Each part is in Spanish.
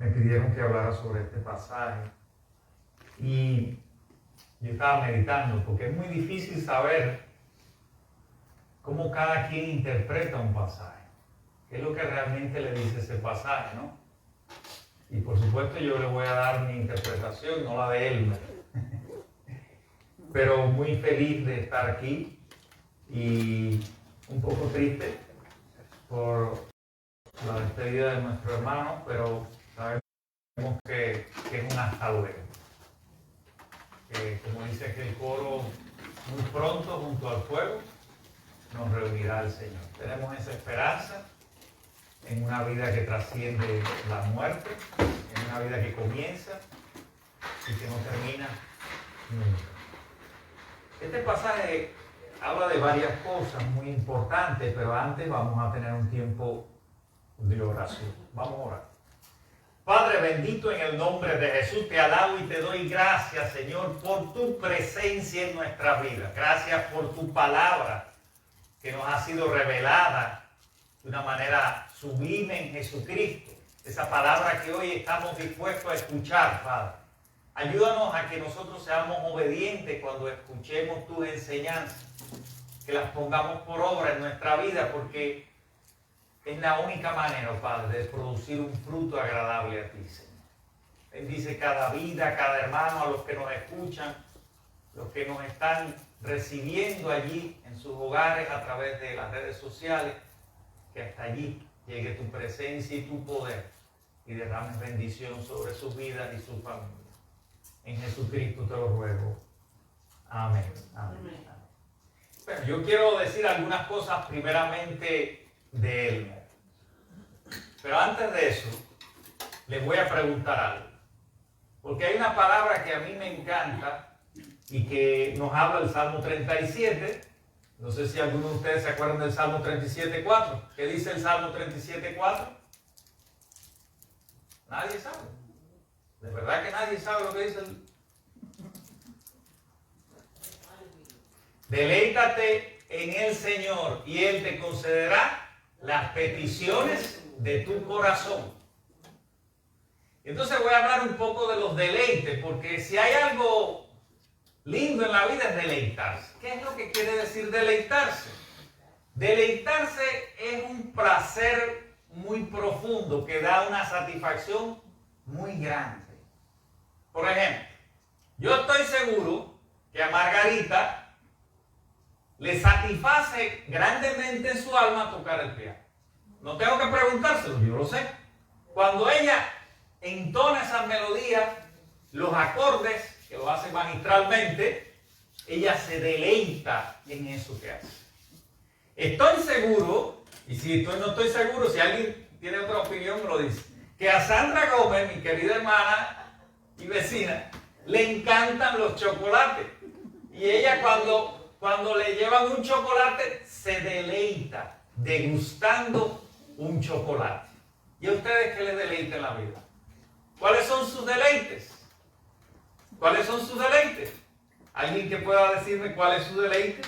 me pidieron que hablara sobre este pasaje. Y yo estaba meditando, porque es muy difícil saber cómo cada quien interpreta un pasaje. ¿Qué es lo que realmente le dice ese pasaje, no? Y por supuesto yo le voy a dar mi interpretación, no la de él. Pero muy feliz de estar aquí y un poco triste por la despedida de nuestro hermano, pero sabemos que es un hasta luego. Como dice aquel coro, muy pronto junto al fuego nos reunirá el Señor. Tenemos esa esperanza en una vida que trasciende la muerte, en una vida que comienza y que no termina nunca. Este pasaje habla de varias cosas muy importantes, pero antes vamos a tener un tiempo de oración. Vamos a orar. Padre bendito, en el nombre de Jesús te alabo y te doy gracias, Señor, por tu presencia en nuestra vida. Gracias por tu palabra que nos ha sido revelada de una manera sublime en Jesucristo. Esa palabra que hoy estamos dispuestos a escuchar, Padre. Ayúdanos a que nosotros seamos obedientes cuando escuchemos tus enseñanzas, que las pongamos por obra en nuestra vida, porque es la única manera, Padre, de producir un fruto agradable a ti, Señor. Bendice cada vida, cada hermano, a los que nos escuchan, los que nos están recibiendo allí en sus hogares a través de las redes sociales, que hasta allí llegue tu presencia y tu poder y derrames bendición sobre sus vidas y sus familias. En Jesucristo te lo ruego. Amén. Amén. Amén. Bueno, yo quiero decir algunas cosas primeramente de él. Pero antes de eso, les voy a preguntar algo. Porque hay una palabra que a mí me encanta y que nos habla el Salmo 37. No sé si algunos de ustedes se acuerdan del Salmo 37.4. ¿Qué dice el Salmo 37.4? Nadie sabe. ¿De verdad que nadie sabe lo que dice el... Deleítate en el Señor y Él te concederá las peticiones de tu corazón. Entonces voy a hablar un poco de los deleites, porque si hay algo lindo en la vida es deleitarse. ¿Qué es lo que quiere decir deleitarse? Deleitarse es un placer muy profundo que da una satisfacción muy grande. Por ejemplo, yo estoy seguro que a Margarita le satisface grandemente en su alma tocar el piano. No tengo que preguntárselo, yo lo sé. Cuando ella entona esas melodías, los acordes, que lo hace magistralmente, ella se deleita en eso que hace. Estoy seguro, y si no estoy seguro, si alguien tiene otra opinión me lo dice, que a Sandra Gómez, mi querida hermana y vecina, le encantan los chocolates. Y ella cuando le llevan un chocolate, se deleita degustando un chocolate. ¿Y a ustedes qué les deleita en la vida? ¿Cuáles son sus deleites? ¿Cuáles son sus deleites? ¿Alguien que pueda decirme cuál es su deleite?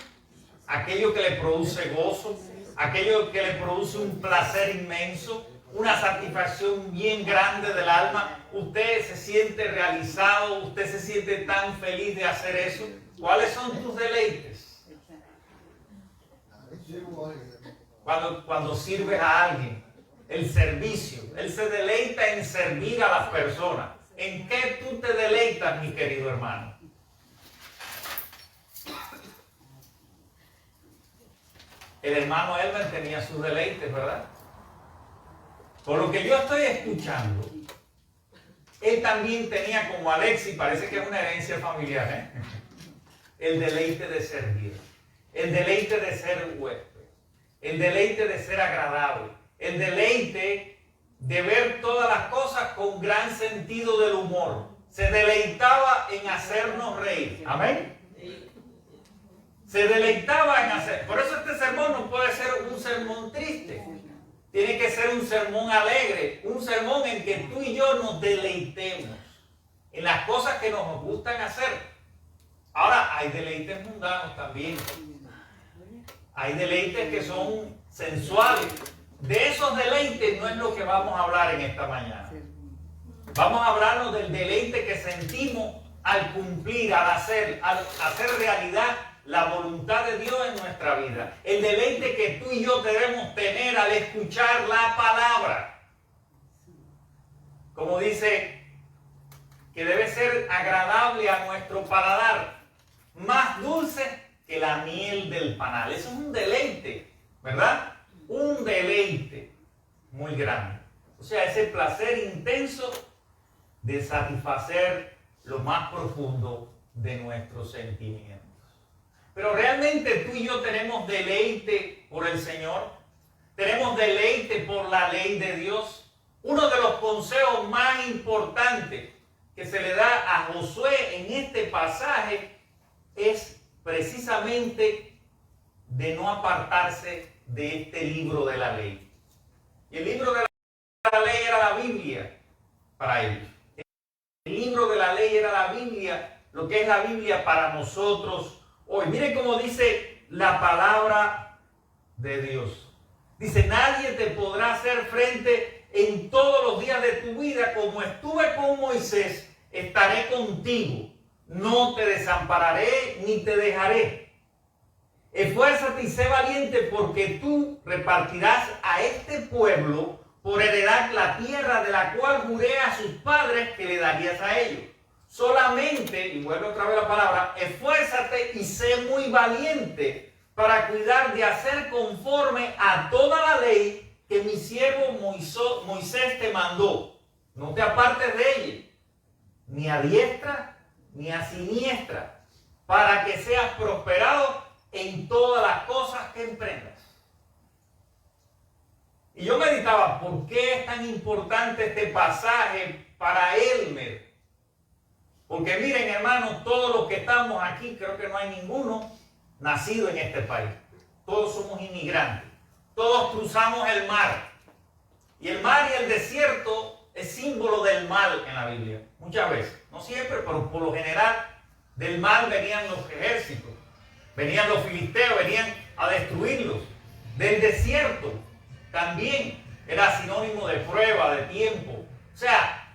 Aquello que le produce gozo, aquello que le produce un placer inmenso, una satisfacción bien grande del alma. Usted se siente realizado, usted se siente tan feliz de hacer eso. ¿Cuáles son tus deleites? Cuando sirves a alguien, el servicio. Él se deleita en servir a las personas. ¿En qué tú te deleitas, mi querido hermano? El hermano Elmer tenía sus deleites, ¿verdad? Por lo que yo estoy escuchando, él también tenía, como Alexis, parece que es una herencia familiar, ¿eh? El deleite de servir, el deleite de ser huésped, el deleite de ser agradable, el deleite de ver todas las cosas con gran sentido del humor. Se deleitaba en hacernos reír. Amén. Se deleitaba en hacer. Por eso este sermón no puede ser un sermón triste. Tiene que ser un sermón alegre, un sermón en que tú y yo nos deleitemos en las cosas que nos gustan hacer. Ahora, hay deleites mundanos también. Hay deleites que son sensuales. De esos deleites no es lo que vamos a hablar en esta mañana. Vamos a hablarnos del deleite que sentimos al cumplir, al hacer realidad la voluntad de Dios en nuestra vida. El deleite que tú y yo debemos tener al escuchar la palabra. Como dice, que debe ser agradable a nuestro paladar, más dulce que la miel del panal. Eso es un deleite, ¿verdad? Un deleite muy grande. O sea, ese placer intenso de satisfacer lo más profundo de nuestros sentimientos. Pero realmente tú y yo tenemos deleite por el Señor. Tenemos deleite por la ley de Dios. Uno de los consejos más importantes que se le da a Josué en este pasaje es precisamente de no apartarse de este libro de la ley. Y el libro de la ley era la Biblia para ellos. El libro de la ley era la Biblia, lo que es la Biblia para nosotros hoy. Miren cómo dice la palabra de Dios. Dice, nadie te podrá hacer frente en todos los días de tu vida. Como estuve con Moisés, estaré contigo. No te desampararé ni te dejaré. Esfuérzate y sé valiente, porque tú repartirás a este pueblo por heredad la tierra de la cual juré a sus padres que le darías a ellos. Solamente, y vuelve otra vez la palabra, esfuérzate y sé muy valiente para cuidar de hacer conforme a toda la ley que mi siervo Moisés te mandó. No te apartes de ella, ni a diestra ni a siniestra, para que seas prosperado en todas las cosas que emprendas. Y yo meditaba, ¿por qué es tan importante este pasaje para Elmer? Porque miren, hermanos, todos los que estamos aquí, creo que no hay ninguno nacido en este país. Todos somos inmigrantes. Todos cruzamos el mar. Y el mar y el desierto es símbolo del mal en la Biblia. Muchas veces. No siempre, pero por lo general, del mal venían los ejércitos. Venían los filisteos, venían a destruirlos. Del desierto también era sinónimo de prueba, de tiempo. O sea,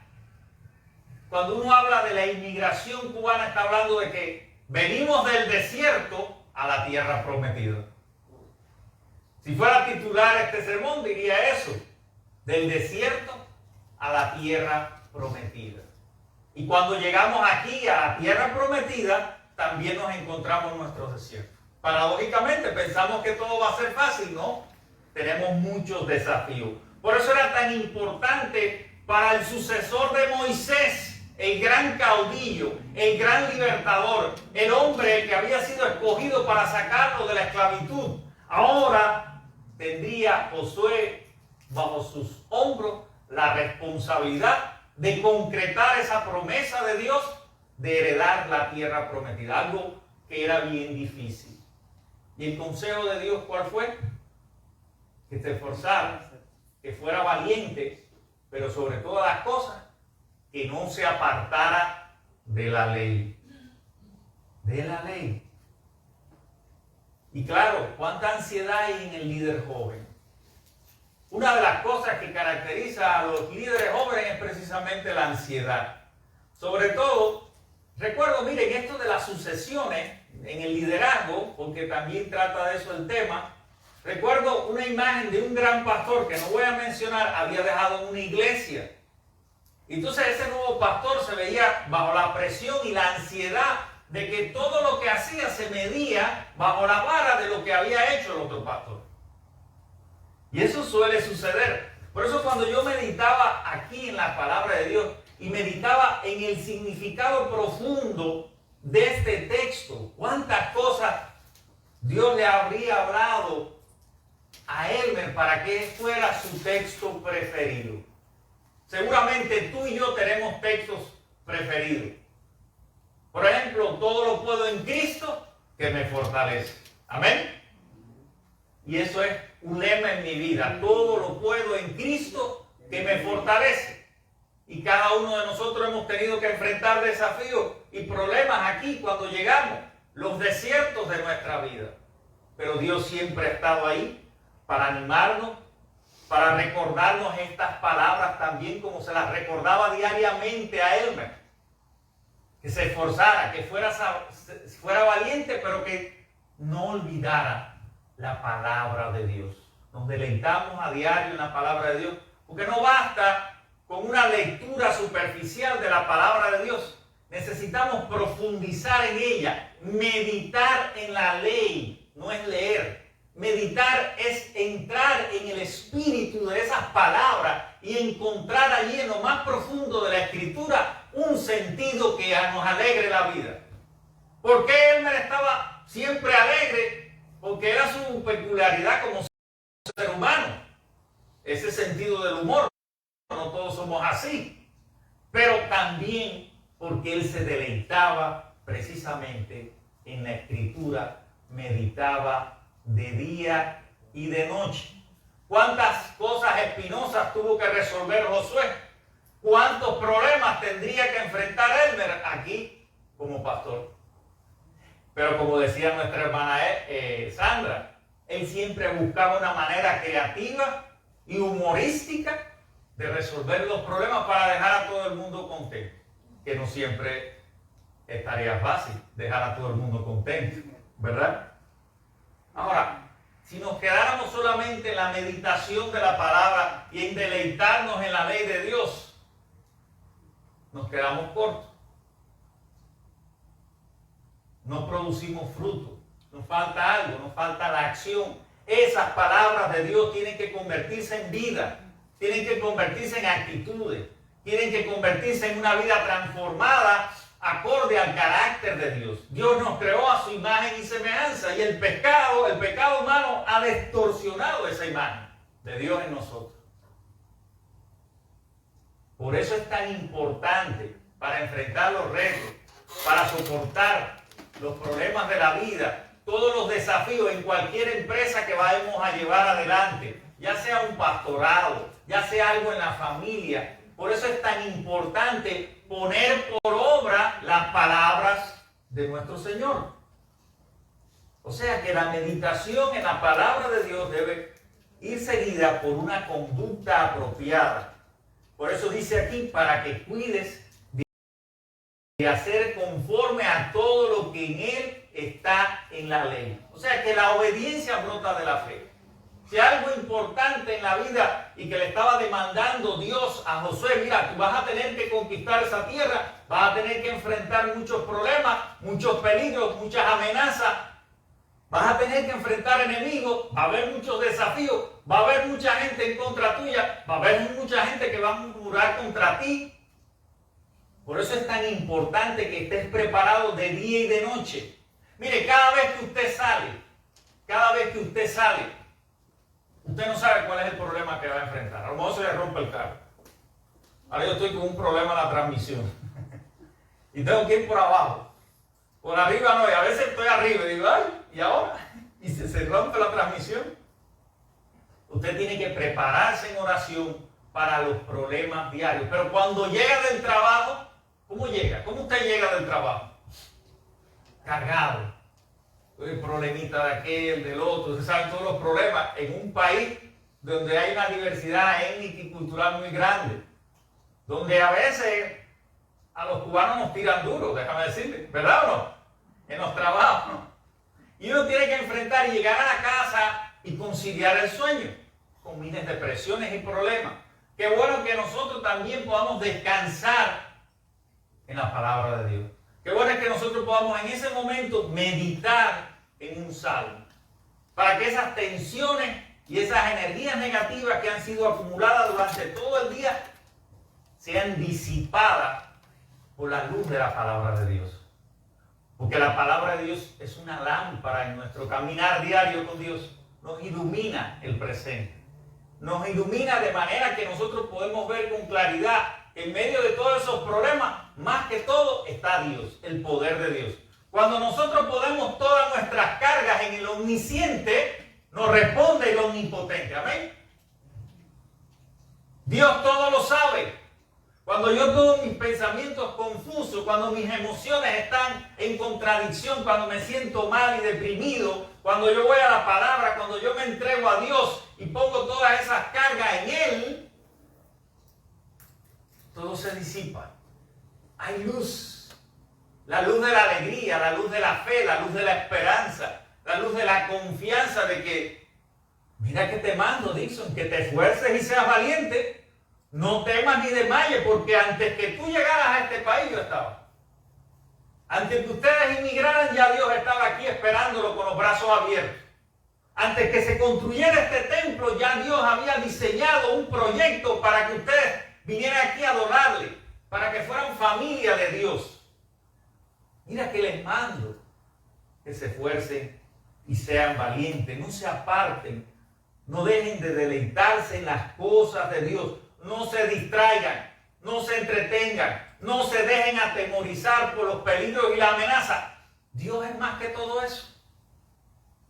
cuando uno habla de la inmigración cubana, está hablando de que venimos del desierto a la tierra prometida. Si fuera titular este sermón, diría eso: del desierto a la tierra prometida. Y cuando llegamos aquí a la tierra prometida, también nos encontramos en nuestro desierto. Paradójicamente pensamos que todo va a ser fácil, ¿no? Tenemos muchos desafíos. Por eso era tan importante para el sucesor de Moisés, el gran caudillo, el gran libertador, el hombre que había sido escogido para sacarlo de la esclavitud. Ahora tendría Josué bajo sus hombros la responsabilidad de concretar esa promesa de Dios de heredar la tierra prometida, algo que era bien difícil. Y el consejo de Dios, ¿cuál fue? Que se esforzara, que fuera valiente, pero sobre todas las cosas, que no se apartara de la ley. De la ley. Y claro, cuánta ansiedad hay en el líder joven. Una de las cosas que caracteriza a los líderes jóvenes es precisamente la ansiedad. Sobre todo, recuerdo, miren, esto de las sucesiones en el liderazgo, porque también trata de eso el tema. Recuerdo una imagen de un gran pastor, que no voy a mencionar, había dejado una iglesia. Entonces ese nuevo pastor se veía bajo la presión y la ansiedad de que todo lo que hacía se medía bajo la vara de lo que había hecho el otro pastor. Y eso suele suceder. Por eso cuando yo meditaba aquí en la palabra de Dios y meditaba en el significado profundo de este texto, cuántas cosas Dios le habría hablado a Elmer para que fuera su texto preferido. Seguramente tú y yo tenemos textos preferidos. Por ejemplo, todo lo puedo en Cristo que me fortalece. Amén. Y eso es un lema en mi vida. Todo lo puedo en Cristo que me fortalece. Y cada uno de nosotros hemos tenido que enfrentar desafíos y problemas aquí cuando llegamos, los desiertos de nuestra vida. Pero Dios siempre ha estado ahí para animarnos, para recordarnos estas palabras también como se las recordaba diariamente a Elmer. Que se esforzara, que fuera valiente, pero que no olvidara la palabra de Dios. Nos deleitamos a diario en la palabra de Dios, porque no basta con una lectura superficial de la palabra de Dios. Necesitamos profundizar en ella, meditar en la ley, no es leer. Meditar es entrar en el espíritu de esas palabras y encontrar allí en lo más profundo de la Escritura un sentido que nos alegre la vida. ¿Por qué Elmer estaba siempre alegre? Porque era su peculiaridad como ser humano. Ese sentido del humor. No todos somos así. Pero también porque él se deleitaba precisamente en la Escritura, meditaba de día y de noche. ¿Cuántas cosas espinosas tuvo que resolver Josué? ¿Cuántos problemas tendría que enfrentar Elmer aquí como pastor? Pero como decía nuestra hermana Sandra, él siempre buscaba una manera creativa y humorística de resolver los problemas para dejar a todo el mundo contento. Que no siempre es tarea fácil dejar a todo el mundo contento, ¿verdad? Ahora, si nos quedáramos solamente en la meditación de la palabra y en deleitarnos en la ley de Dios, nos quedamos cortos. No producimos fruto. Nos falta algo, nos falta la acción. Esas palabras de Dios tienen que convertirse en vida, tienen que convertirse en actitudes, tienen que convertirse en una vida transformada acorde al carácter de Dios. Dios nos creó a su imagen y semejanza y el pecado humano ha distorsionado esa imagen de Dios en nosotros. Por eso es tan importante para enfrentar los retos, para soportar los problemas de la vida, todos los desafíos en cualquier empresa que vayamos a llevar adelante, ya sea un pastorado, ya sea algo en la familia. Por eso es tan importante poner por obra las palabras de nuestro Señor. O sea que la meditación en la palabra de Dios debe ir seguida por una conducta apropiada. Por eso dice aquí, para que cuides de hacer conforme a todo lo que en él está en la ley. O sea que la obediencia brota de la fe. Si algo importante en la vida y que le estaba demandando Dios a Josué, mira, tú vas a tener que conquistar esa tierra, vas a tener que enfrentar muchos problemas, muchos peligros, muchas amenazas, vas a tener que enfrentar enemigos, va a haber muchos desafíos, va a haber mucha gente en contra tuya, va a haber mucha gente que va a murmurar contra ti. Por eso es tan importante que estés preparado de día y de noche. Mire, cada vez que usted sale, usted no sabe cuál es el problema que va a enfrentar. A lo mejor se le rompe el carro. Ahora yo estoy con un problema en la transmisión. Y tengo que ir por abajo. Por arriba no, y a veces estoy arriba y digo, ay, ¿y ahora? Y se rompe la transmisión. Usted tiene que prepararse en oración para los problemas diarios. Pero cuando llega del trabajo, ¿cómo llega? ¿Cómo usted llega del trabajo? Cargado. El problemita de aquel, del otro, ustedes saben todos los problemas en un país donde hay una diversidad étnica y cultural muy grande, donde a veces a los cubanos nos tiran duro, déjame decirle, ¿verdad o no? En los trabajos, ¿no? Y uno tiene que enfrentar y llegar a la casa y conciliar el sueño con miles de presiones y problemas. Qué bueno que nosotros también podamos descansar en la palabra de Dios. Qué bueno es que nosotros podamos en ese momento meditar en un salmo, para que esas tensiones y esas energías negativas que han sido acumuladas durante todo el día sean disipadas por la luz de la palabra de Dios. Porque la palabra de Dios es una lámpara en nuestro caminar diario con Dios. Nos ilumina el presente. Nos ilumina de manera que nosotros podemos ver con claridad en medio de todos esos problemas. Más que todo está Dios, el poder de Dios. Cuando nosotros ponemos todas nuestras cargas en el omnisciente, nos responde el omnipotente. Amén. Dios todo lo sabe. cuando yo tengo mis pensamientos confusos, cuando mis emociones están en contradicción, cuando me siento mal y deprimido, cuando yo voy a la palabra, cuando yo me entrego a Dios y pongo todas esas cargas en Él, todo se disipa. Hay luz. La luz de la alegría, la luz de la fe, la luz de la esperanza, la luz de la confianza de que, mira que te mando, Dixon, que te esfuerces y seas valiente. No temas ni desmayes, porque antes que tú llegaras a este país yo estaba. Antes que ustedes inmigraran, ya Dios estaba aquí esperándolo con los brazos abiertos. Antes que se construyera este templo, ya Dios había diseñado un proyecto para que ustedes vinieran aquí a adorarle, para que fueran familia de Dios. Mira que les mando que se esfuercen y sean valientes, no se aparten, no dejen de deleitarse en las cosas de Dios. No se distraigan, no se entretengan, no se dejen atemorizar por los peligros y la amenaza. Dios es más que todo eso.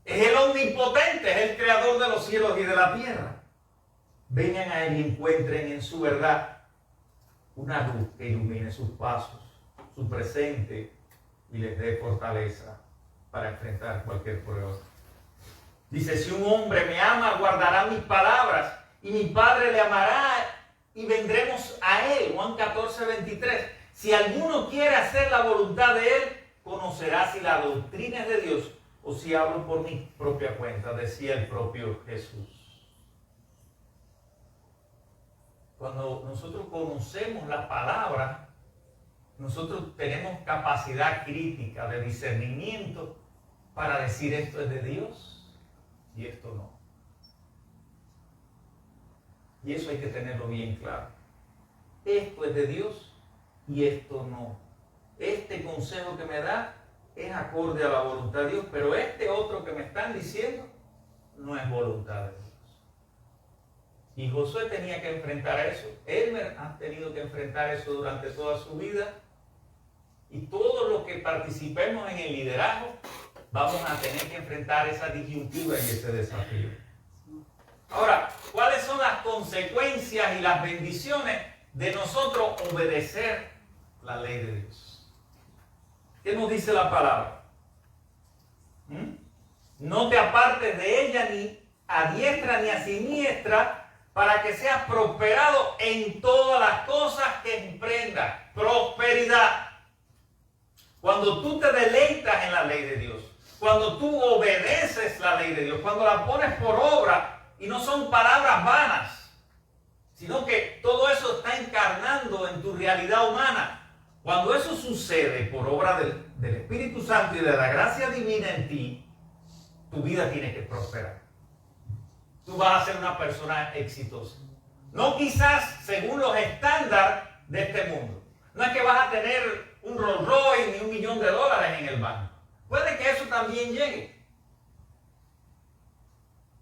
Es el omnipotente, es el creador de los cielos y de la tierra. Vengan a Él y encuentren en su verdad una luz que ilumine sus pasos, su presente y les dé fortaleza para enfrentar cualquier prueba. Dice, si un hombre me ama, guardará mis palabras y mi Padre le amará y vendremos a Él. Juan 14, 23. Si alguno quiere hacer la voluntad de Él, conocerá si la doctrina es de Dios o si hablo por mi propia cuenta, decía el propio Jesús. Cuando nosotros conocemos la palabra, nosotros tenemos capacidad crítica de discernimiento para decir esto es de Dios y esto no. Y eso hay que tenerlo bien claro. Esto es de Dios y esto no. Este consejo que me da es acorde a la voluntad de Dios, pero este otro que me están diciendo no es voluntad de Dios. Y Josué tenía que enfrentar eso. Elmer ha tenido que enfrentar eso durante toda su vida. Y todos los que participemos en el liderazgo vamos a tener que enfrentar esa disyuntiva y ese desafío. Ahora, ¿cuáles son las consecuencias y las bendiciones de nosotros obedecer la ley de Dios? ¿Qué nos dice la palabra? No te apartes de ella ni a diestra ni a siniestra para que seas prosperado en todas las cosas que emprendas. Prosperidad. Cuando tú te deleitas en la ley de Dios, cuando tú obedeces la ley de Dios, cuando la pones por obra, y no son palabras vanas, sino que todo eso está encarnando en tu realidad humana. Cuando eso sucede por obra del Espíritu Santo y de la gracia divina en ti, tu vida tiene que prosperar. Tú vas a ser una persona exitosa. No quizás según los estándares de este mundo. No es que vas a tener un Rolls Royce ni $1 millón en el banco. Puede que eso también llegue.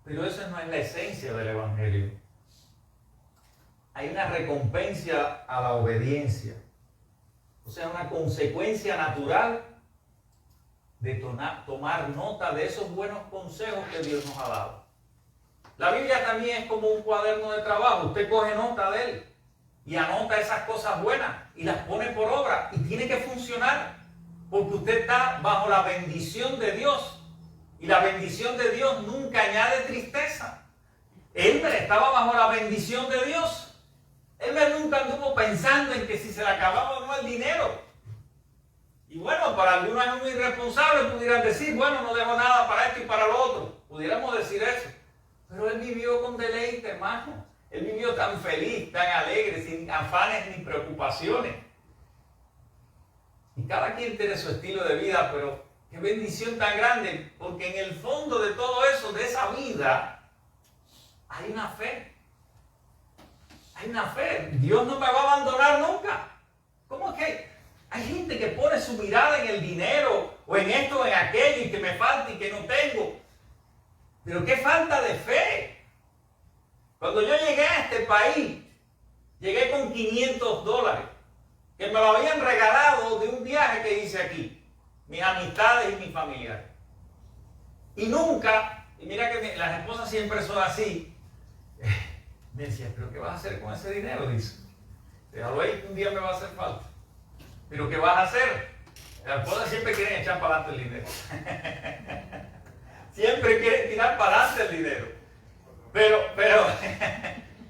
Pero esa no es la esencia del Evangelio. Hay una recompensa a la obediencia. O sea, una consecuencia natural de tomar nota de esos buenos consejos que Dios nos ha dado. La Biblia también es como un cuaderno de trabajo. Usted coge nota de él y anota esas cosas buenas y las pone por obra. Y tiene que funcionar porque usted está bajo la bendición de Dios. Y la bendición de Dios nunca añade tristeza. Elmer estaba bajo la bendición de Dios. Elmer nunca anduvo pensando en que si se le acababa o no el dinero. Y bueno, para algunos es muy irresponsable, pudieran decir, bueno, no dejo nada para esto y para lo otro. Pudiéramos decir eso. Pero él vivió con deleite, hermano. Él vivió tan feliz, tan alegre, sin afanes ni preocupaciones. Y cada quien tiene su estilo de vida, pero qué bendición tan grande, porque en el fondo de todo eso, de esa vida, hay una fe. Hay una fe. Dios no me va a abandonar nunca. ¿Cómo es que hay gente que pone su mirada en el dinero, o en esto, o en aquello, y que me falta y que no tengo? Pero qué falta de fe. Cuando yo llegué a este país, llegué con $500, que me lo habían regalado de un viaje que hice aquí. Mis amistades y mis familiares. Y nunca, y mira que las esposas siempre son así, me decían, ¿pero qué vas a hacer con ese dinero? Dice. Déjalo ahí, un día me va a hacer falta. Pero ¿qué vas a hacer? Las esposas siempre quieren echar para adelante el dinero. Siempre quieren tirar para adelante el dinero. Pero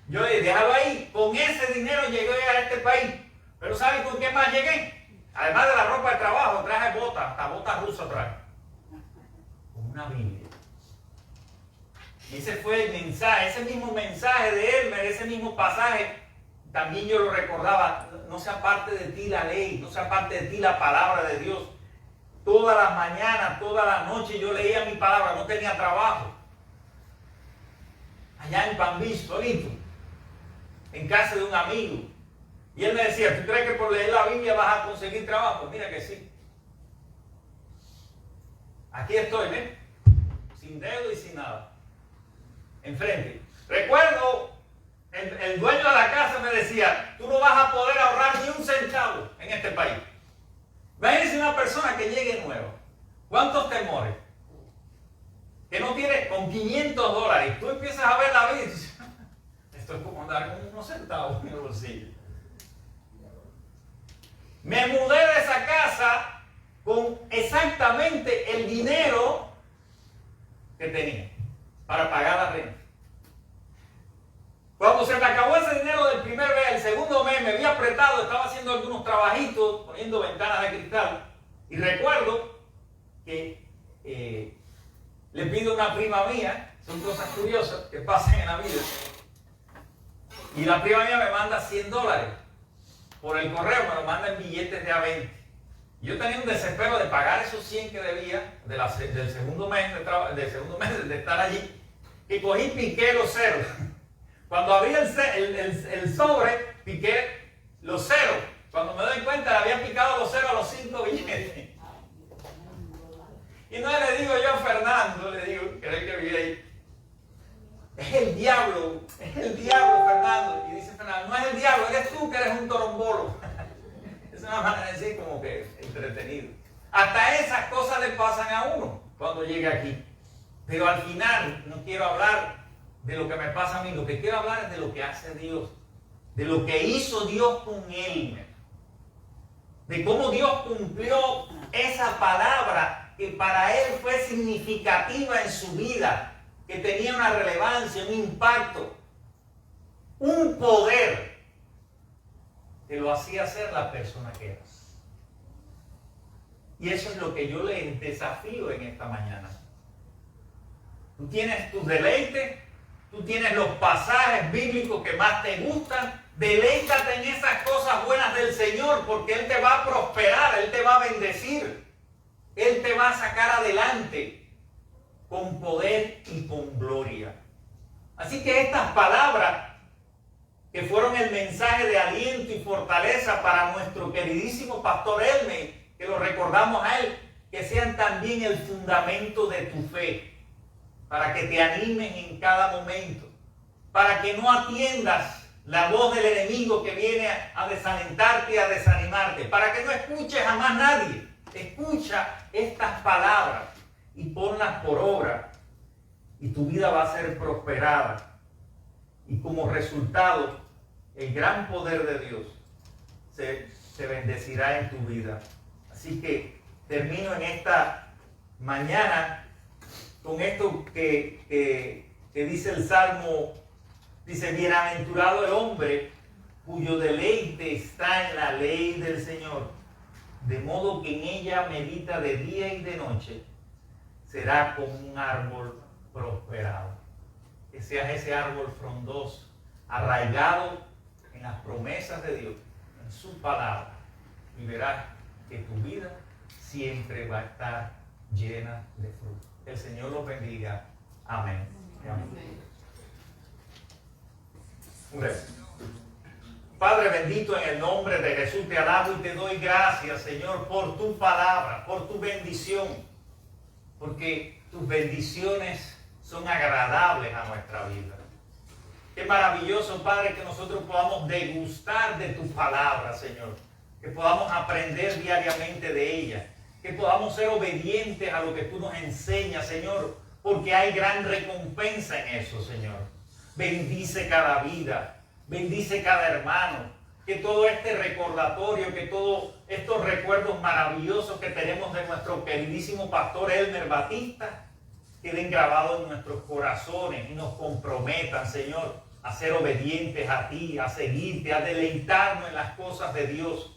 yo le dije, déjalo ahí. Con ese dinero llegué a este país. Pero ¿saben con qué más llegué? Además de la ropa de trabajo, traje botas, hasta botas rusas traje. Con una Biblia. Y ese fue el mensaje, ese mismo mensaje de Elmer, ese mismo pasaje. También yo lo recordaba, no se aparte de ti la ley, no se aparte de ti la palabra de Dios. Todas las mañanas, todas las noches yo leía mi palabra, no tenía trabajo. Allá en Palm Beach, solito, en casa de un amigo. Y él me decía, ¿tú crees que por leer la Biblia vas a conseguir trabajo? Mira que sí. Aquí estoy, ¿ves? Sin dedo y sin nada. Enfrente. Recuerdo, el dueño de la casa me decía, tú no vas a poder ahorrar ni un centavo en este país. Imagínense una persona que llegue nueva. ¿Cuántos temores? Que no tiene con $500. Tú empiezas a ver la vida y dices, esto es como andar con unos centavos en el bolsillo. Me mudé de esa casa con exactamente el dinero que tenía para pagar la renta. Cuando se me acabó ese dinero del primer mes, el segundo mes me había apretado, estaba haciendo algunos trabajitos, poniendo ventanas de cristal. Y recuerdo que le pido a una prima mía, son cosas curiosas que pasan en la vida. Y la prima mía me manda $100 por el correo, me lo manda en billetes de A20. Yo tenía un desespero de pagar esos 100 que debía del segundo mes de estar allí, que cogí y piqué los ceros. Cuando abrí el sobre, piqué los ceros. Cuando me doy cuenta, le había picado los ceros a los 5 billetes. Y no le digo yo a Fernando, le digo, que era el que vivía ahí, es el diablo, Fernando. Y dice Fernando, no es el diablo, eres tú que eres un torombolo. Es una manera de decir como que entretenido. Hasta esas cosas le pasan a uno cuando llega aquí. Pero al final no quiero hablar de lo que me pasa a mí, lo que quiero hablar es de lo que hace Dios, de lo que hizo Dios con él, de cómo Dios cumplió esa palabra que para él fue significativa en su vida, que tenía una relevancia, un impacto, un poder que lo hacía ser la persona que era. Y eso es lo que yo les desafío en esta mañana. Tú tienes tus deleites, tú tienes los pasajes bíblicos que más te gustan. Deleítate en esas cosas buenas del Señor, porque Él te va a prosperar, Él te va a bendecir, Él te va a sacar adelante con poder y con gloria. Así que estas palabras que fueron el mensaje de aliento y fortaleza para nuestro queridísimo pastor Elmer, que lo recordamos a él, que sean también el fundamento de tu fe, para que te animes en cada momento, para que no atiendas la voz del enemigo que viene a desalentarte y a desanimarte, para que no escuches a más nadie. Escucha estas palabras y ponlas por obra, y tu vida va a ser prosperada, y como resultado el gran poder de Dios se bendecirá en tu vida. Así que termino en esta mañana con esto que dice el Salmo. Dice, bienaventurado el hombre cuyo deleite está en la ley del Señor, de modo que en ella medita de día y de noche, será como un árbol prosperado. Que seas ese árbol frondoso, arraigado en las promesas de Dios, en su palabra, y verás que tu vida siempre va a estar llena de fruto. El Señor los bendiga. Amén. Amén. Padre bendito, en el nombre de Jesús te alabo y te doy gracias, Señor, por tu palabra, por tu bendición, porque tus bendiciones son agradables a nuestra vida. Qué maravilloso, Padre, que nosotros podamos degustar de tu palabra, Señor, que podamos aprender diariamente de ella, que podamos ser obedientes a lo que tú nos enseñas, Señor, porque hay gran recompensa en eso, Señor. Bendice cada vida, bendice cada hermano, que todo este recordatorio, que todos estos recuerdos maravillosos que tenemos de nuestro queridísimo pastor Elmer Batista, queden grabados en nuestros corazones y nos comprometan, Señor, a ser obedientes a ti, a seguirte, a deleitarnos en las cosas de Dios,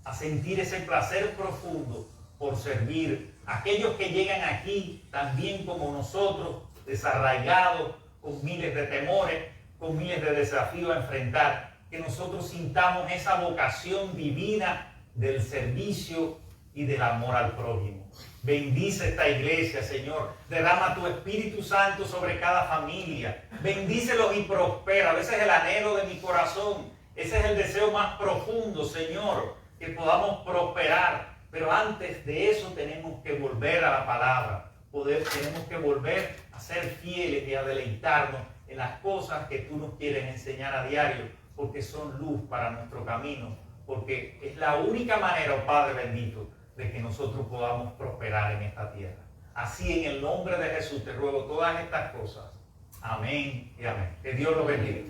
a sentir ese placer profundo por servir a aquellos que llegan aquí también como nosotros, desarraigados, con miles de temores, con miles de desafíos a enfrentar, que nosotros sintamos esa vocación divina del servicio y del amor al prójimo. Bendice esta iglesia, Señor. Derrama tu Espíritu Santo sobre cada familia. Bendícelos y prospera. Ese es el anhelo de mi corazón. Ese es el deseo más profundo, Señor, que podamos prosperar. Pero antes de eso tenemos que volver a la palabra. Tenemos que volver a ser fieles y a deleitarnos en las cosas que tú nos quieres enseñar a diario, porque son luz para nuestro camino, porque es la única manera, oh Padre bendito, de que nosotros podamos prosperar en esta tierra. Así, en el nombre de Jesús, te ruego todas estas cosas. Amén y amén. Que Dios lo bendiga.